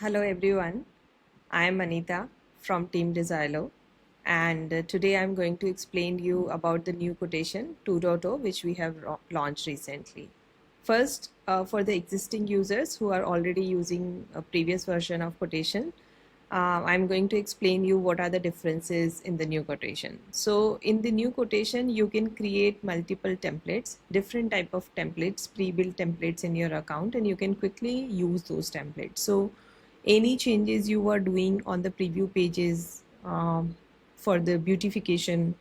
Hello everyone, I am Anita from Team Desilo, and today I'm going to explain you about the new quotation 2.0 which we have launched recently. First, for the existing users who are already using a previous version of quotation, I'm going to explain you what are the differences in the new quotation. So in the new quotation, you can create multiple templates, different type of templates, pre-built templates in your account, and you can quickly use those templates. So any changes you are doing on the preview pages for the beautification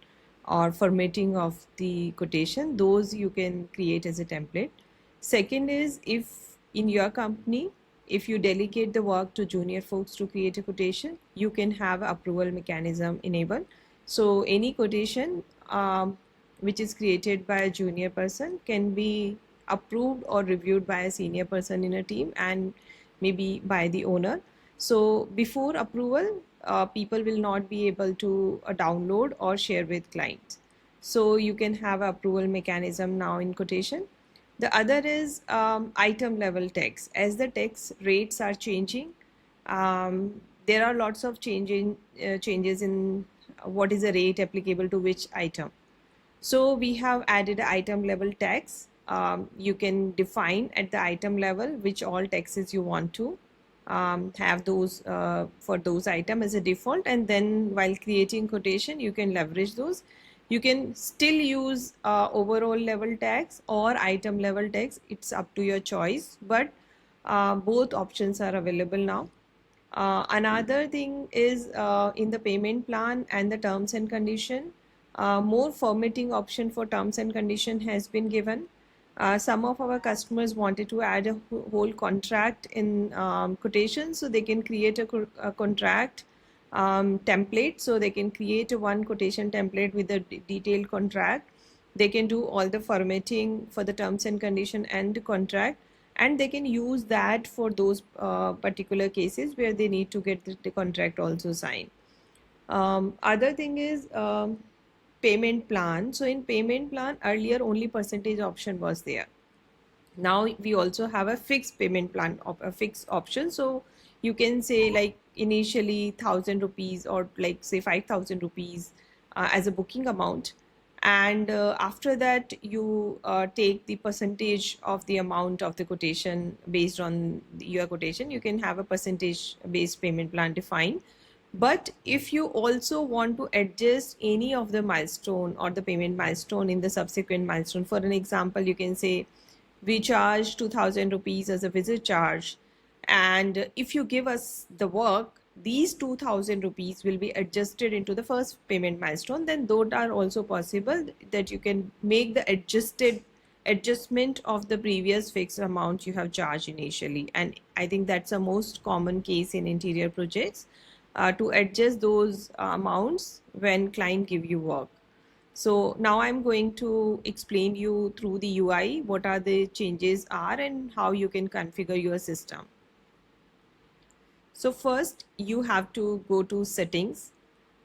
or formatting of the quotation, those you can create as a template. Second is, if in your company, if you delegate the work to junior folks to create a quotation, you can have approval mechanism enabled. So any quotation which is created by a junior person can be approved or reviewed by a senior person in a team and maybe by the owner. So before approval, people will not be able to download or share with clients. So you can have approval mechanism now in quotation. The other is item level text. As the text rates are changing, there are lots of changes in what is the rate applicable to which item. So we have added item level tags. You can define at the item level which all taxes you want to have those for those item as a default, and then while creating quotation you can leverage those. You can still use overall level tags or item level tags. It's up to your choice, but both options are available now. Another thing is in the payment plan and the terms and condition, more formatting option for terms and condition has been given. Some of our customers wanted to add a whole contract in quotation, so they can create a contract template. So they can create a one quotation template with a detailed contract. They can do all the formatting for the terms and condition and the contract, and they can use that for those particular cases where they need to get the contract also signed. Other thing is payment plan. So in payment plan, earlier only percentage option was there. Now we also have a fixed payment plan, a fixed option. So you can say like initially 1,000 rupees, or like say 5,000 rupees as a booking amount, and after that you take the percentage of the amount of the quotation based on your quotation. You can have a percentage based payment plan defined. But if you also want to adjust any of the milestone or the payment milestone in the subsequent milestone, for an example, you can say we charge 2,000 rupees as a visit charge, and if you give us the work, these 2,000 rupees will be adjusted into the first payment milestone. Then those are also possible, that you can make the adjustment of the previous fixed amount you have charged initially. And I think that's the most common case in interior projects, to adjust those amounts when client give you work. So now I'm going to explain you through the UI what are the changes are and how you can configure your system. So first you have to go to settings,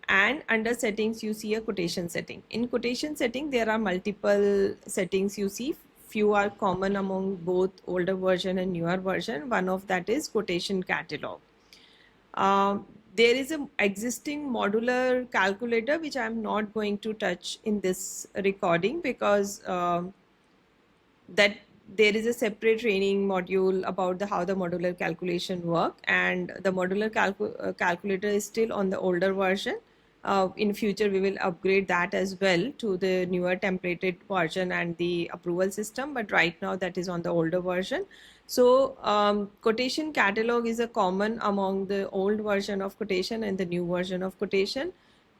and under settings you see a quotation setting. In quotation setting there are multiple settings you see. Few are common among both older version and newer version. One of that is quotation catalog. There is an existing modular calculator which I'm not going to touch in this recording, because that there is a separate training module about how the modular calculation work, and the modular calculator is still on the older version. In future we will upgrade that as well to the newer templated version and the approval system, but right now that is on the older version. So quotation catalog is a common among the old version of quotation and the new version of quotation.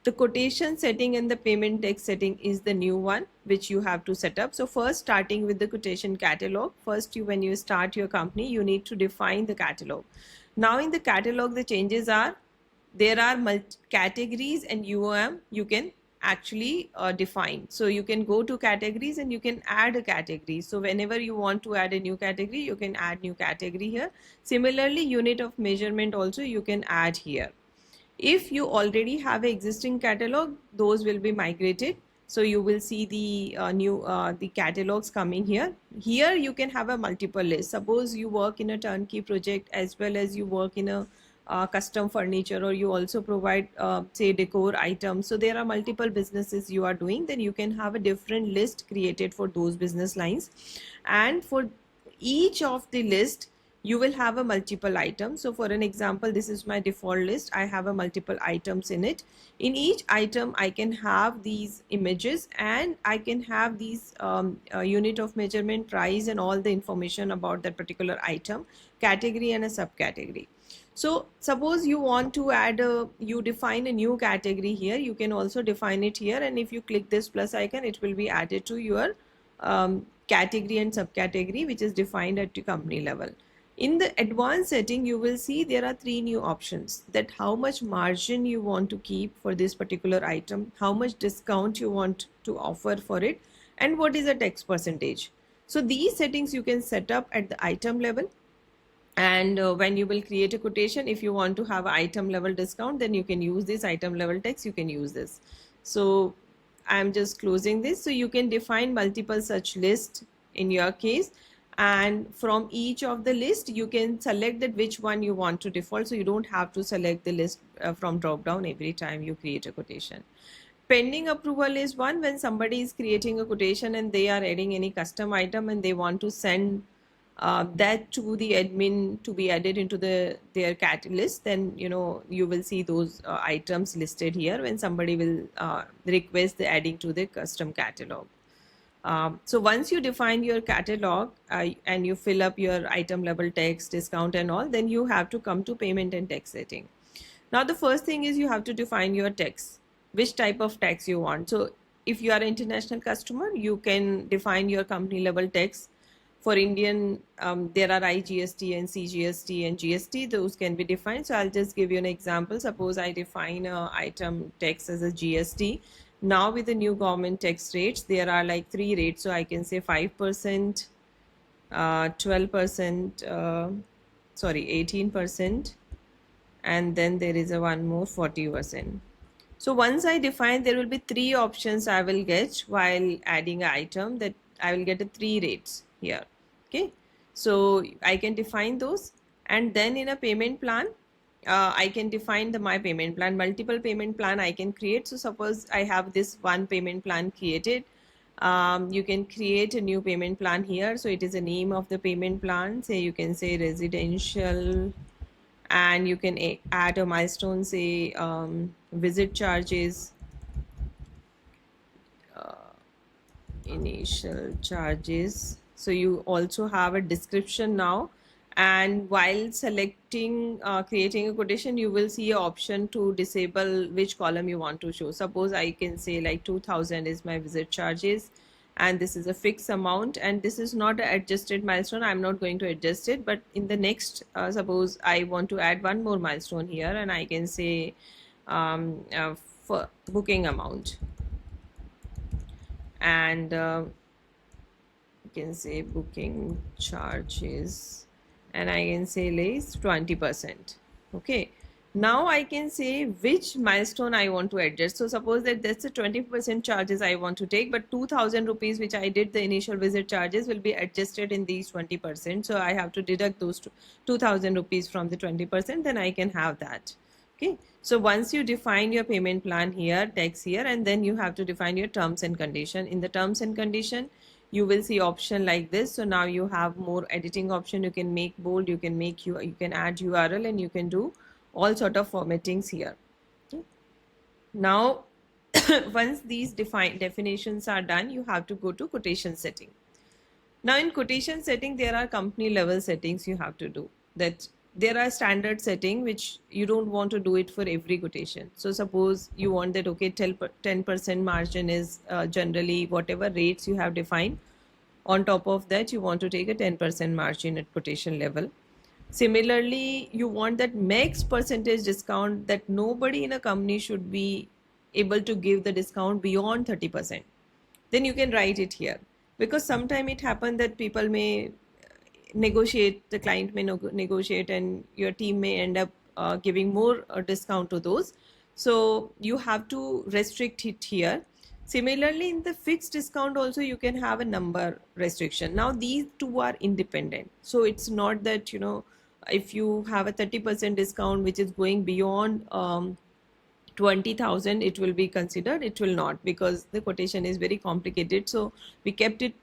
The quotation setting and the payment text setting is the new one which you have to set up. So first, starting with the quotation catalog, first when you start your company, you need to define the catalog. Now in the catalog, the changes are, there are categories and UOM you can actually define. So you can go to categories and you can add a category. So whenever you want to add a new category, you can add new category here. Similarly, unit of measurement also you can add here. If you already have an existing catalog, those will be migrated So you will see the the catalogs coming here. Here you can have a multiple list. Suppose you work in a turnkey project as well as you work in a custom furniture, or you also provide say decor items. So there are multiple businesses you are doing, then you can have a different list created for those business lines, and for each of the list you will have a multiple item. So for an example, this is my default list. I have a multiple items in it. In each item I can have these images, and I can have these unit of measurement, price, and all the information about that particular item, category and a subcategory. So suppose you want to add you define a new category here, you can also define it here, and if you click this plus icon, it will be added to your category and subcategory, which is defined at the company level. In the advanced setting, you will see there are three new options: that how much margin you want to keep for this particular item, how much discount you want to offer for it, and what is the tax percentage. So these settings you can set up at the item level. And when you will create a quotation, if you want to have item level discount, then you can use this item level text, you can use this. So I'm just closing this. So you can define multiple such lists in your case, and from each of the list you can select that which one you want to default, so you don't have to select the list from drop down every time you create a quotation. Pending approval is one when somebody is creating a quotation and they are adding any custom item and they want to send that to the admin to be added into their cat list, then you will see those items listed here when somebody will request the adding to the custom catalog. So once you define your catalog and you fill up your item level text, discount and all, then you have to come to payment and tax setting. Now the first thing is you have to define your tax, which type of tax you want. So if you are an international customer, you can define your company level tax. For Indian, there are IGST and CGST and GST, those can be defined. So I'll just give you an example. Suppose I define a item tax as a GST. Now with the new government tax rates, there are like three rates. So I can say 5%, 12%, sorry, 18%, and then there is a one more 40%. So once I define, there will be three options I will get while adding an item, that I will get a three rates here. Okay, so I can define those, and then in a payment plan, I can define my payment plan. Multiple payment plan I can create. So suppose I have this one payment plan created. You can create a new payment plan here. So it is a name of the payment plan. Say you can say residential, and you can add a milestone, say visit charges, initial charges. So you also have a description now, and while selecting creating a quotation, you will see an option to disable which column you want to show. Suppose I can say like 2000 is my visit charges, and this is a fixed amount, and this is not an adjusted milestone. I'm not going to adjust it, but in the next suppose I want to add one more milestone here, and I can say for booking amount, and you can say booking charges, and I can say less 20%. Okay, now I can say which milestone I want to adjust. So suppose that that's the 20% charges I want to take, but 2000 rupees which I did the initial visit charges will be adjusted in these 20%. So I have to deduct those 2000 rupees from the 20%, then I can have that. Okay, so once you define your payment plan here, tax here, and then you have to define your terms and condition. In the terms and condition, you will see option like this. So now you have more editing option. You can make bold, you can make you can add URL, and you can do all sort of formattings here. Okay. Now once these definitions are done, you have to go to quotation setting. Now in quotation setting, there are company level settings you have to do. That there are standard setting which you don't want to do it for every quotation. So suppose you want that, okay, 10% margin is generally whatever rates you have defined. On top of that, you want to take a 10% margin at quotation level. Similarly, you want that max percentage discount, that nobody in a company should be able to give the discount beyond 30%. Then you can write it here, because sometimes it happens that people may negotiate, the client may negotiate, and your team may end up giving more discount to those. So you have to restrict it here. Similarly, in the fixed discount also you can have a number restriction. Now these two are independent. So it's not that, if you have a 30% discount which is going beyond 20,000, it will be considered. It will not, because the quotation is very complicated. So we kept it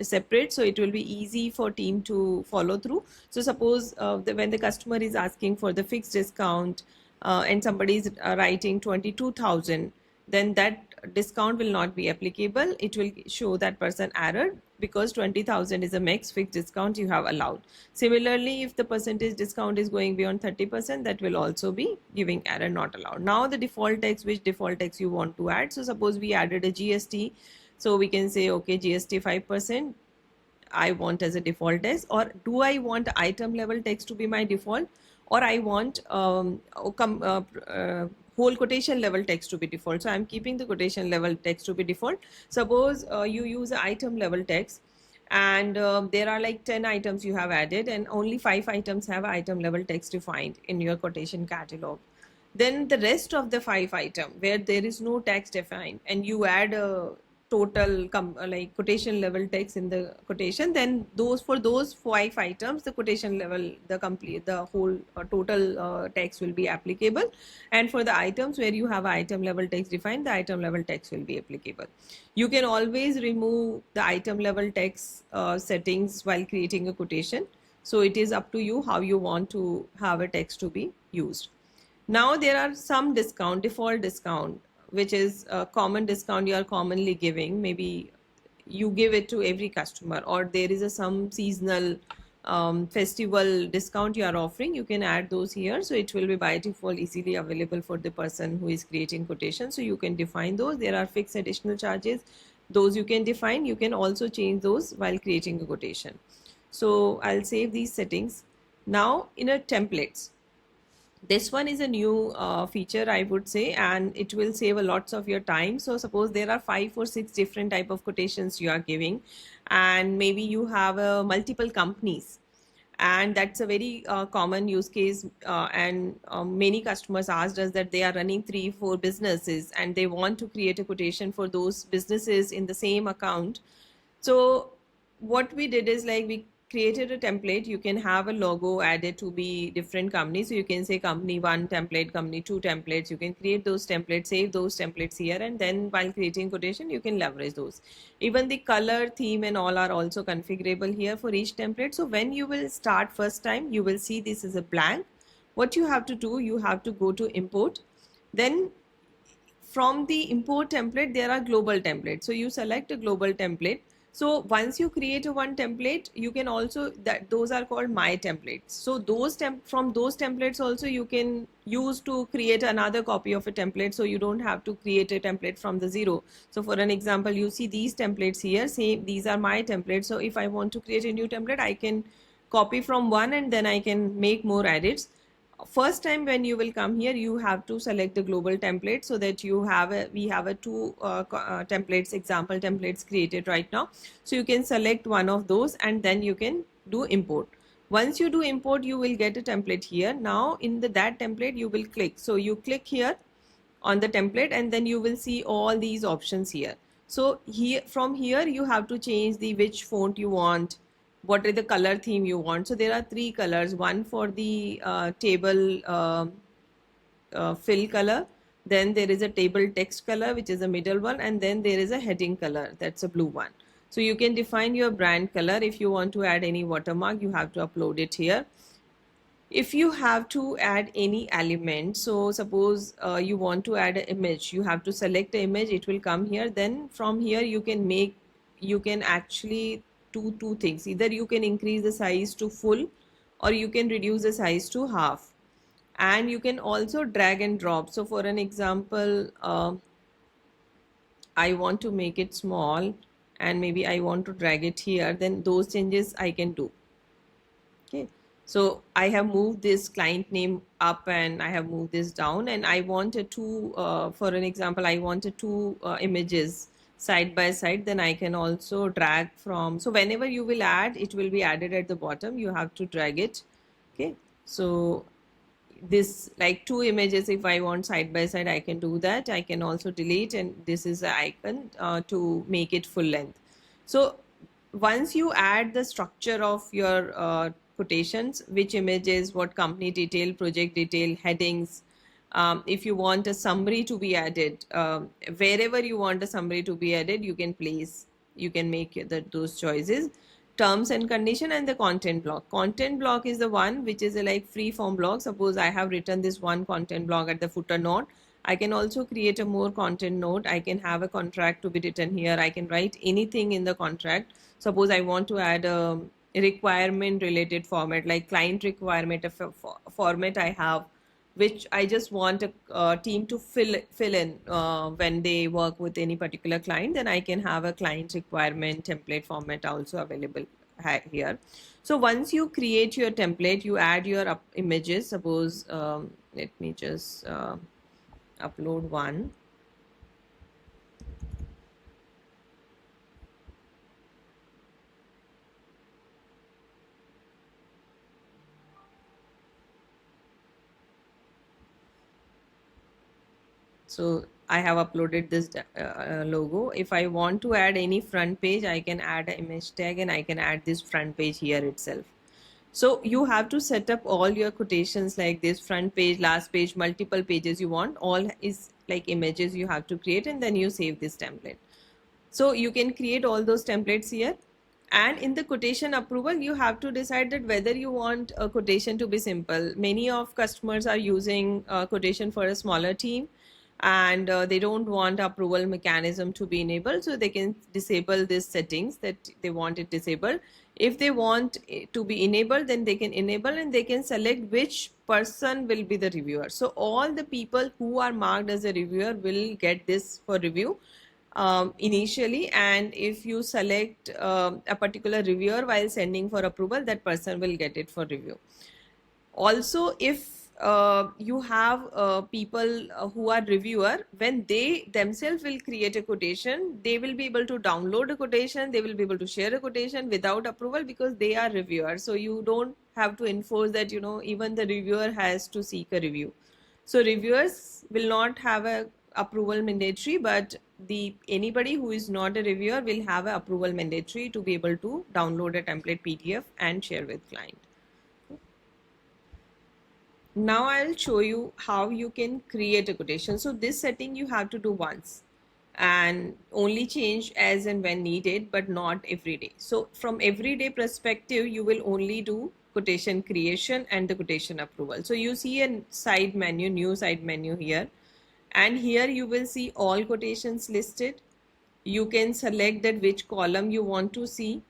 separate, so it will be easy for team to follow through. So suppose when the customer is asking for the fixed discount, and somebody is writing 22,000, then that discount will not be applicable. It will show that person error, because 20,000 is a max fixed discount you have allowed. Similarly, if the percentage discount is going beyond 30%, that will also be giving error not allowed. Now the default text, which default text you want to add. So suppose we added a GST. So we can say, okay, GST 5%, I want as a default text, or do I want item level text to be my default, or I want whole quotation level text to be default. So I'm keeping the quotation level text to be default. Suppose you use an item level text, and there are like 10 items you have added, and only 5 items have item level text defined in your quotation catalog. Then the rest of the 5 item where there is no text defined, and you add a total like quotation level text in the quotation, then for those 5 items the quotation level, the whole total text will be applicable. And for the items where you have item level text defined, the item level text will be applicable. You can always remove the item level text settings while creating a quotation. So it is up to you how you want to have a text to be used. Now there are some default discount, which is a common discount you are commonly giving. Maybe you give it to every customer, or there is some seasonal festival discount you are offering. You can add those here. So it will be by default easily available for the person who is creating quotation. So you can define those. There are fixed additional charges. Those you can define. You can also change those while creating a quotation. So I'll save these settings. Now in a templates, this one is a new feature, I would say, and it will save a lots of your time. So suppose there are 5 or 6 different type of quotations you are giving, and maybe you have multiple companies, and that's a very common use case, and many customers asked us that they are running 3-4 businesses and they want to create a quotation for those businesses in the same account. So what we did is, like, we created a template. You can have a logo added to be different companies. So you can say company 1 template, company 2 templates. You can create those templates, save those templates here, and then while creating quotation, you can leverage those. Even the color, theme, and all are also configurable here for each template. So when you will start first time, you will see this is a blank. What you have to do, you have to go to import. Then from the import template, there are global templates. So you select a global template. So once you create a one template, you can also, those are called my templates. So from those templates also you can use to create another copy of a template. So you don't have to create a template from the zero. So for an example, you see these templates here, say these are my templates. So if I want to create a new template, I can copy from one and then I can make more edits. First time when you will come here, you have to select the global template, so that we have a 2 templates, example templates created right now. So you can select one of those and then you can do import. Once you do import, you will get a template here. Now in that template you will click. So you click here on the template and then you will see all these options here. So from here you have to change which font you want, what are the color theme you want. So there are 3 colors, one for the table fill color, then there is a table text color, which is the middle one, and then there is a heading color, that's a blue one. So you can define your brand color. If you want to add any watermark, you have to upload it here. If you have to add any element, so suppose you want to add an image, you have to select the image, it will come here. Then from here you can actually do 2 things. Either you can increase the size to full, or you can reduce the size to half, and you can also drag and drop. So for an example, I want to make it small and maybe I want to drag it here, then those changes I can do. Okay, so I have moved this client name up and I have moved this down, and I wanted for an example, I wanted 2 images side by side. Then I can also drag from, so whenever you will add, it will be added at the bottom, you have to drag it. Okay, so this like two images. If I want side by side, I can do that. I can also delete, and this is the icon to make it full length. So once you add the structure of your quotations, which images, what company detail, project detail, headings, if you want a summary to be added, wherever you want a summary to be added, you can place, you can make those choices. Terms and condition and the content block. Content block is the one which is a like free form block. Suppose I have written this one content block at the footer note. I can also create a more content note. I can have a contract to be written here. I can write anything in the contract. Suppose I want to add a requirement related format, like client requirement, a format I have, which I just want a team to fill in when they work with any particular client, then I can have a client requirement template format also available here. So once you create your template, you add your images. Suppose let me just upload one. So I have uploaded this logo. If I want to add any front page, I can add an image tag and I can add this front page here itself. So you have to set up all your quotations like this: front page, last page, multiple pages you want, all is like images you have to create, and then you save this template. So you can create all those templates here. And in the quotation approval, you have to decide that whether you want a quotation to be simple. Many of customers are using a quotation for a smaller team, and they don't want approval mechanism to be enabled, so they can disable these settings that they want it disabled. If they want it to be enabled, then they can enable, and they can select which person will be the reviewer. So all the people who are marked as a reviewer will get this for review initially, and if you select a particular reviewer while sending for approval, that person will get it for review. Also, if you have people who are reviewer, when they themselves will create a quotation, they will be able to download a quotation, they will be able to share a quotation without approval, because they are reviewer. So you don't have to enforce that, you know, even the reviewer has to seek a review. So reviewers will not have a approval mandatory, but the anybody who is not a reviewer will have a approval mandatory to be able to download a template PDF and share with client. Now I'll show you how you can create a quotation. So this setting you have to do once and only change as and when needed, but not every day. So from everyday perspective, you will only do quotation creation and the quotation approval. So you see a side menu, new side menu here, and here you will see all quotations listed. You can select that which column you want to see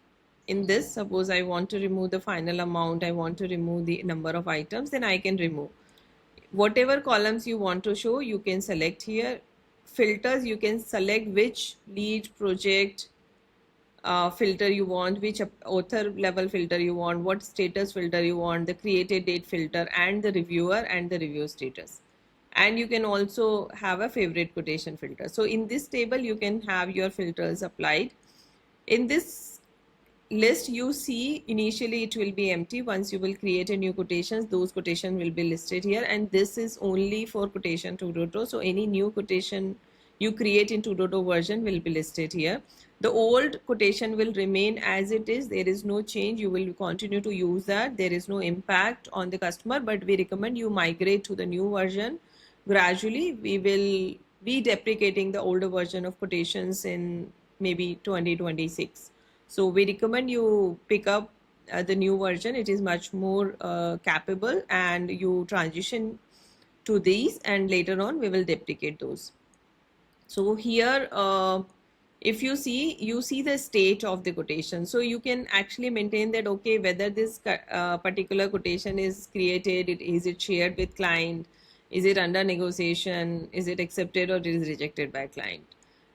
in this. Suppose I want to remove the final amount, I want to remove the number of items, then I can remove. Whatever columns you want to show, you can select here. Filters, you can select which lead project filter you want, which author level filter you want, what status filter you want, the created date filter, and the reviewer and the review status. And you can also have a favorite quotation filter. So in this table, you can have your filters applied. In this list, you see initially it will be empty. Once you will create a new quotations, those quotation will be listed here, and this is only for quotation 2.0. So any new quotation you create in 2.0 version will be listed here. The old quotation will remain as it is. There is no change. You will continue to use that. There is no impact on the customer, but we recommend you migrate to the new version. Gradually, we will be deprecating the older version of quotations in maybe 2026. So we recommend you pick up the new version. It is much more capable, and you transition to these, and later on we will deprecate those. So here, if you see the state of the quotation. So you can actually maintain that, okay, whether this particular quotation is created, is it shared with client, is it under negotiation, is it accepted or it is rejected by client.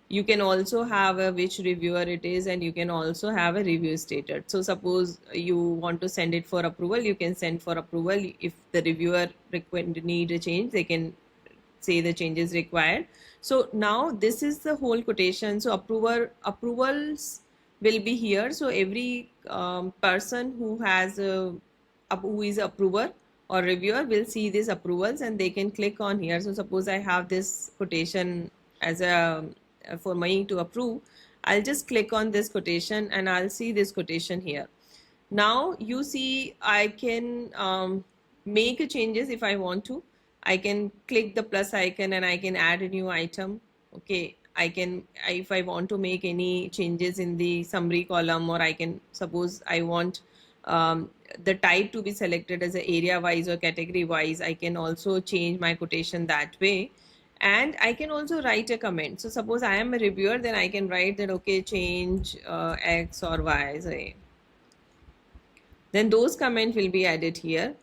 You can also have a which reviewer it is, and you can also have a review status. So suppose you want to send it for approval, you can send for approval. If the reviewer need a change, they can say the changes required. So now this is the whole quotation. So approvals will be here. So every person who has who is approver or reviewer will see these approvals and they can click on here. So suppose I have this quotation as a for me to approve, I'll just click on this quotation and I'll see this quotation here. Now you see I can make changes if I want to. I can click the plus icon and I can add a new item. Okay, I can, if I want to make any changes in the summary column, or I can, suppose I want the type to be selected as a area wise or category wise, I can also change my quotation that way. And I can also write a comment. So suppose I am a reviewer, then I can write that, okay, change X or Y, say. Then those comments will be added here.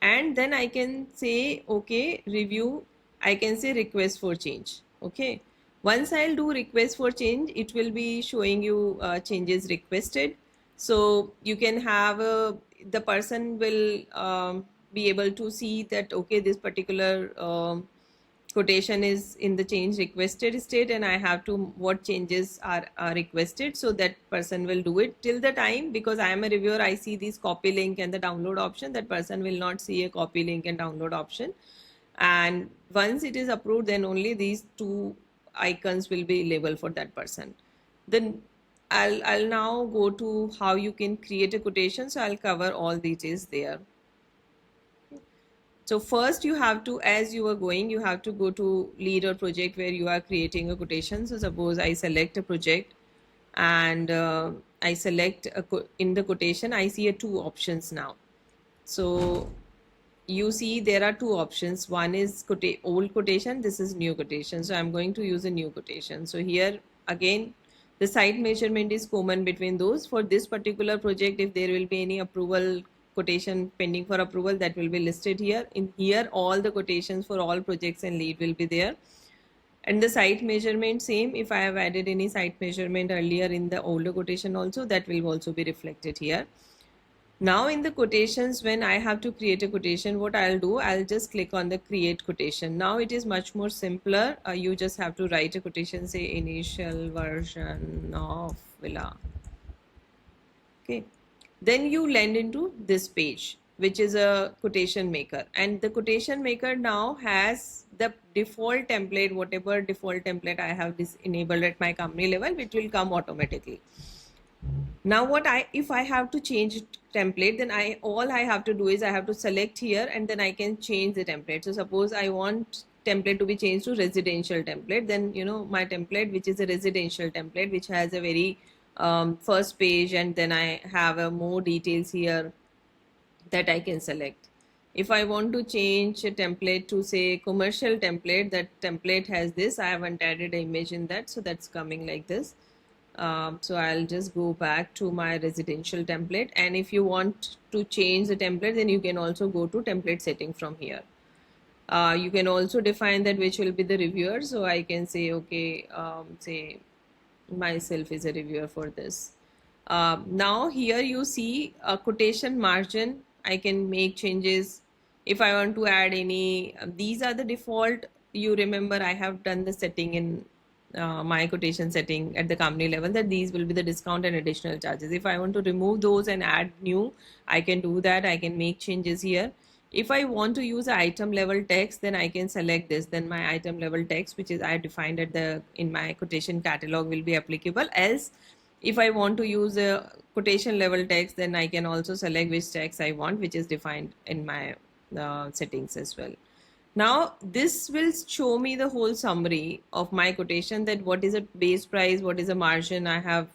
And then I can say, okay, review, I can say request for change. Okay. Once I'll do request for change, it will be showing you changes requested. So you can have the person will be able to see that, okay, this particular quotation is in the change requested state and I have to what changes are requested, so that person will do it. Till the time, because I am a reviewer, I see this copy link and the download option, that person will not see a copy link and download option. And once it is approved, then only these two icons will be labeled for that person. Then I'll now go to how you can create a quotation. So I'll cover all details there. So first you have to, as you are going, you have to go to lead or project where you are creating a quotation. So suppose I select a project and I select in the quotation, I see two options now. So you see there are two options. One is old quotation, this is new quotation. So I'm going to use a new quotation. So here again, the site measurement is common between those. For this particular project, if there will be any approval quotation pending for approval, that will be listed here. In here, all the quotations for all projects and lead will be there. And the site measurement, same. If I have added any site measurement earlier in the older quotation also, that will also be reflected here. Now in the quotations, when I have to create a quotation, what I'll do, I'll just click on the create quotation. Now it is much more simpler. You just have to write a quotation, say initial version of villa. Okay. Then you land into this page, which is a quotation maker, and the quotation maker now has the default template, whatever default template I have enabled at my company level, which will come automatically. Now if I have to change template, then all I have to do is I have to select here and then I can change the template. So suppose I want template to be changed to residential template, then my template, which is a residential template, which has a very first page, and then I have more details here that I can select. If I want to change a template to say commercial template, that template has this, I haven't added an image in that, so that's coming like this. So I'll just go back to my residential template, and if you want to change the template, then you can also go to template setting from here. You can also define that which will be the reviewer. So I can say, okay, say myself is a reviewer for this. Now here you see a quotation margin. I can make changes if I want to add any. These are the default. You remember I have done the setting in my quotation setting at the company level, that these will be the discount and additional charges. If I want to remove those and add new, I can do that. I can make changes here. If I want to use item level text, then I can select this. Then my item level text, which is I defined at in my quotation catalog, will be applicable. Else, if I want to use a quotation level text, then I can also select which text I want, which is defined in my settings as well. Now this will show me the whole summary of my quotation, that what is a base price, what is a margin, I have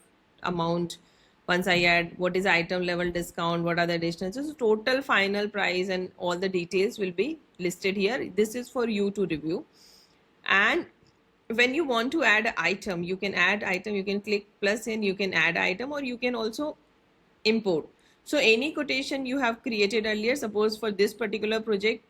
amount. Once I add, what is item level discount, what are the additions, so total final price and all the details will be listed here. This is for you to review. And when you want to add an item, you can add item, you can click plus in, you can add item, or you can also import. So any quotation you have created earlier, suppose for this particular project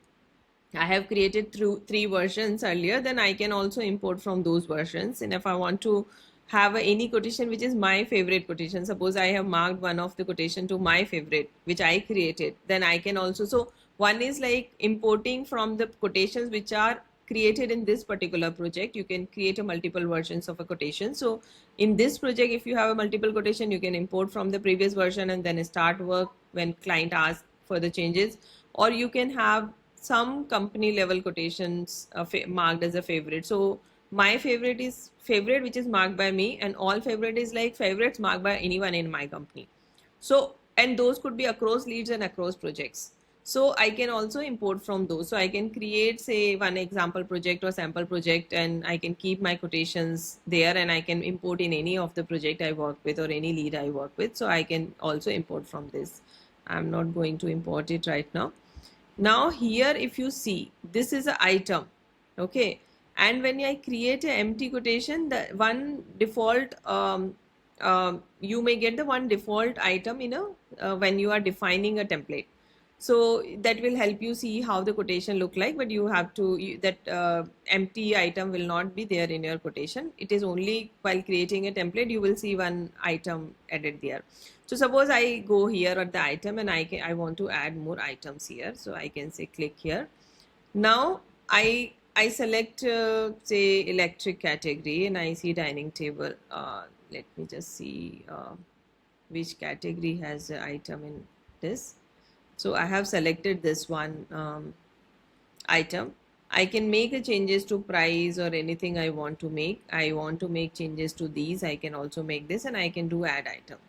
I have created through 3 versions earlier, then I can also import from those versions. And if I want to have any quotation which is my favorite quotation, suppose I have marked one of the quotation to my favorite which I created, then I can also, so one is like importing from the quotations which are created in this particular project. You can create a multiple versions of a quotation. So in this project, if you have a multiple quotation, you can import from the previous version and then start work when client asks for the changes. or you can have some company level quotations marked as a favorite. So my favorite is favorite, which is marked by me, and all favorite is like favorites marked by anyone in my company. So, and those could be across leads and across projects. So I can also import from those. So I can create, say, one example project or sample project, and I can keep my quotations there, and I can import in any of the project I work with or any lead I work with. So I can also import from this. I'm not going to import it right now. Now here, if you see, this is an item, okay? And when I create an empty quotation, the one default, you may get the one default item in a when you are defining a template. So that will help you see how the quotation look like, but you have to, that empty item will not be there in your quotation. It is only while creating a template, you will see one item added there. So suppose I go here at the item and I want to add more items here. So I can say click here. Now I select say electric category, and I see dining table. Let me just see which category has the item in this. So I have selected this one item. I can make a changes to price or anything I want to make. I want to make changes to these. I can also make this, and I can do add item.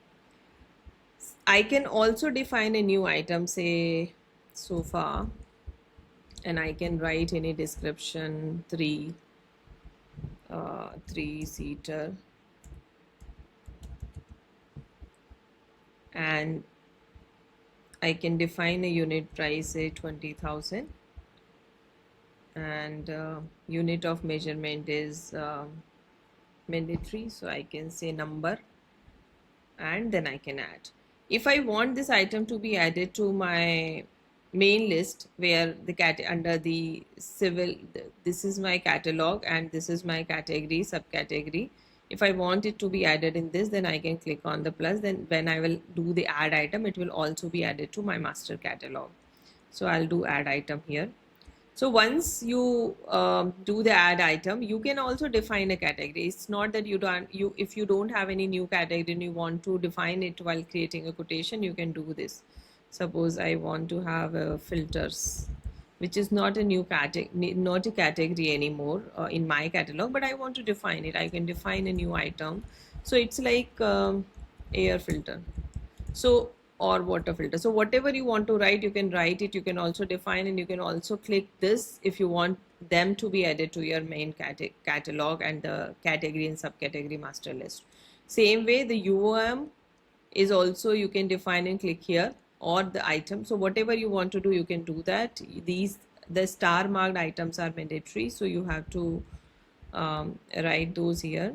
I can also define a new item, say sofa, and I can write any description, three-seater, and I can define a unit price, say 20,000, and unit of measurement is mandatory, so I can say number, and then I can add. If I want this item to be added to my main list, where the under the civil, this is my catalog and this is my category, subcategory. If I want it to be added in this, then I can click on the plus. Then when I will do the add item, it will also be added to my master catalog. So I'll do add item here. So once you do the add item, you can also define a category. It's not that if you don't have any new category and you want to define it while creating a quotation, you can do this. Suppose I want to have filters, which is not a new category, not a category anymore in my catalog, but I want to define it. I can define a new item. So it's like air filter. So, or water filter. So whatever you want to write, you can write it. You can also define, and you can also click this if you want them to be added to your main catalog and the category and subcategory master list. Same way, the UOM is also, you can define and click here, or the item. So whatever you want to do, you can do that. The star marked items are mandatory, so you have to write those here.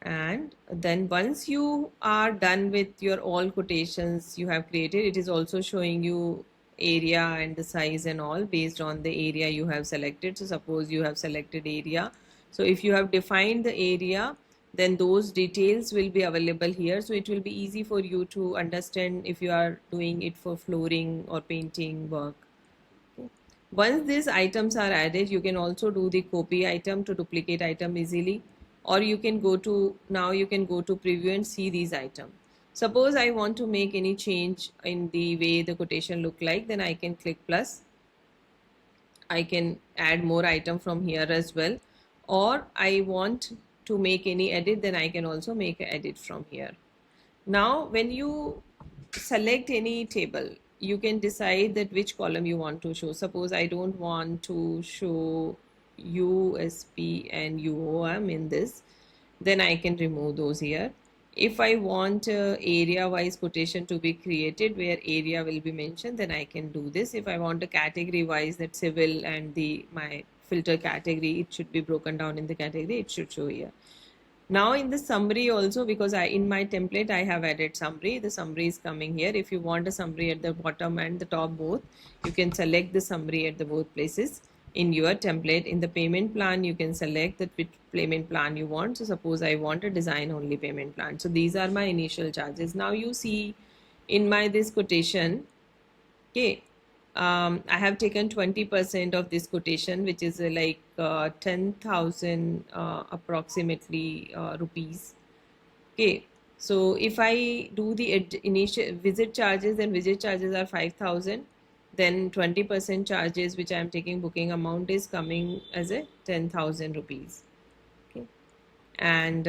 And then once you are done with your all quotations you have created, it is also showing you area and the size and all based on the area you have selected. So suppose you have selected area, so if you have defined the area, then those details will be available here. So it will be easy for you to understand if you are doing it for flooring or painting work. Okay. Once these items are added, you can also do the copy item to duplicate item easily, or you can go to, now you can go to preview and see these items. Suppose I want to make any change in the way the quotation look like, then I can click plus. I can add more item from here as well, or I want to make any edit, then I can also make an edit from here. Now when you select any table, you can decide that which column you want to show. Suppose I don't want to show USP and UOM in this, then I can remove those here. If I want area wise quotation to be created where area will be mentioned, then I can do this. If I want a category wise, that civil and my filter category, it should be broken down in the category, it should show here. Now in the summary also, because in my template I have added summary, the summary is coming here. If you want a summary at the bottom and the top both, you can select the summary at the both places in your template. In the payment plan, you can select that which payment plan you want. So suppose I want a design only payment plan. So these are my initial charges. Now you see in my this quotation, okay, I have taken 20% of this quotation, which is like 10,000 approximately rupees. Okay, So if I do the initial visit charges, then visit charges are 5,000. Then 20% charges, which I am taking booking amount, is coming as a 10,000 rupees. Okay, and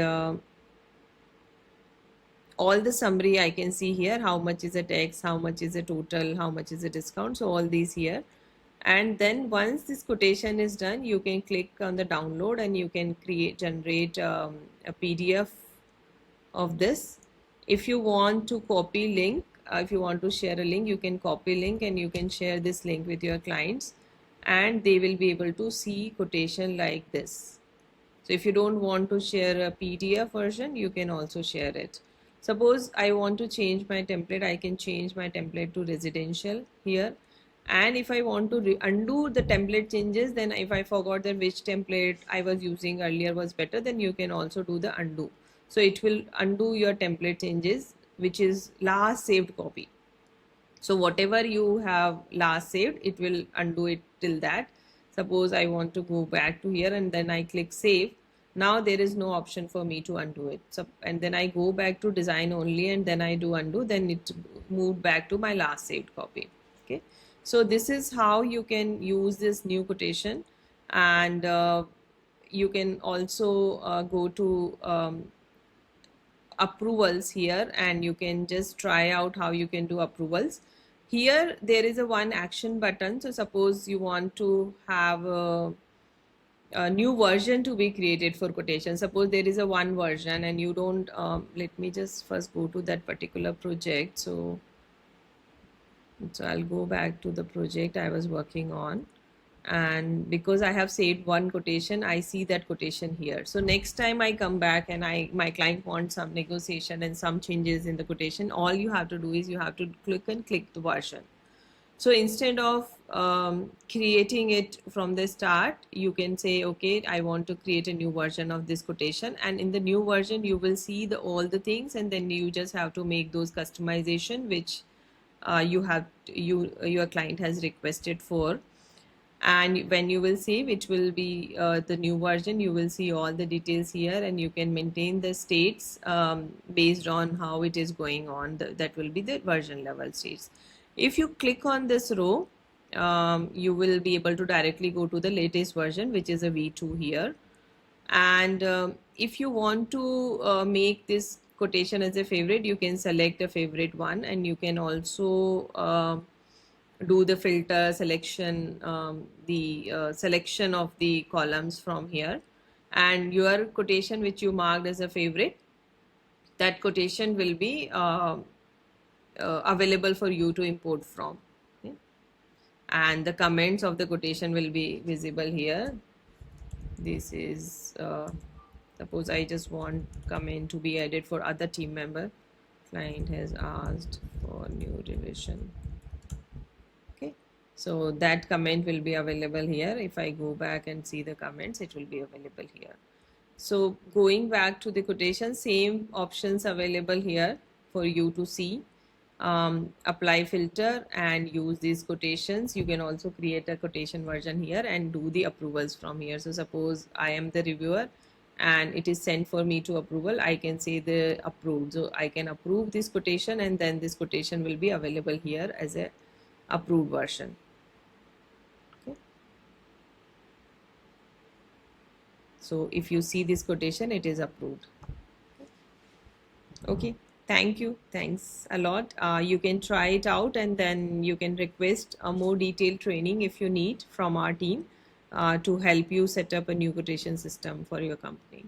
all the summary I can see here, how much is a tax, how much is a total, how much is a discount. So all these here. And then once this quotation is done, you can click on the download and you can generate a PDF of this. If you want to copy link, if you want to share a link, you can copy link and you can share this link with your clients and they will be able to see quotation like this. So if you don't want to share a PDF version, you can also share it. Suppose I want to change my template, I can change my template to residential here. And if I want to undo the template changes, then if I forgot that which template I was using earlier was better, then you can also do the undo. So it will undo your template changes, which is last saved copy. So whatever you have last saved, it will undo it till that. Suppose I want to go back to here and then I click save. Now there is no option for me to undo it. So, and then I go back to design only and then I do undo, then it moved back to my last saved copy. Okay. So this is how you can use this new quotation, and you can also go to approvals here and you can just try out how you can do approvals. Here there is a one action button. So suppose you want to have a new version to be created for quotation. Suppose there is a one version and you don't let me just first go to that particular project. So I'll go back to the project I was working on, and because I have saved one quotation, I see that quotation here. So next time I come back and my client wants some negotiation and some changes in the quotation, all you have to do is you have to click the version. So instead of creating it from the start, you can say, okay, I want to create a new version of this quotation, and in the new version you will see all the things, and then you just have to make those customization which your client has requested for. And when you will save, it will be the new version. You will see all the details here and you can maintain the states based on how it is going on. That will be the version level states. If you click on this row, you will be able to directly go to the latest version, which is a V2 here. And if you want to make this quotation as a favorite, you can select a favorite one, and you can also do the filter selection, the selection of the columns from here, and your quotation which you marked as a favorite, that quotation will be available for you to import from. Okay? And the comments of the quotation will be visible here. This is suppose I just want comment to be added for other team member. Client has asked for new revision. Okay, so that comment will be available here. If I go back and see the comments, it will be available here. So going back to the quotation, same options available here for you to see. Apply filter and use these quotations. You can also create a quotation version here and do the approvals from here. So suppose I am the reviewer and it is sent for me to approval, I can say the approved. So I can approve this quotation and then this quotation will be available here as a approved version. Okay. So if you see this quotation, it is approved. Okay. Thank you. Thanks a lot. You can try it out and then you can request a more detailed training if you need from our team to help you set up a new quotation system for your company.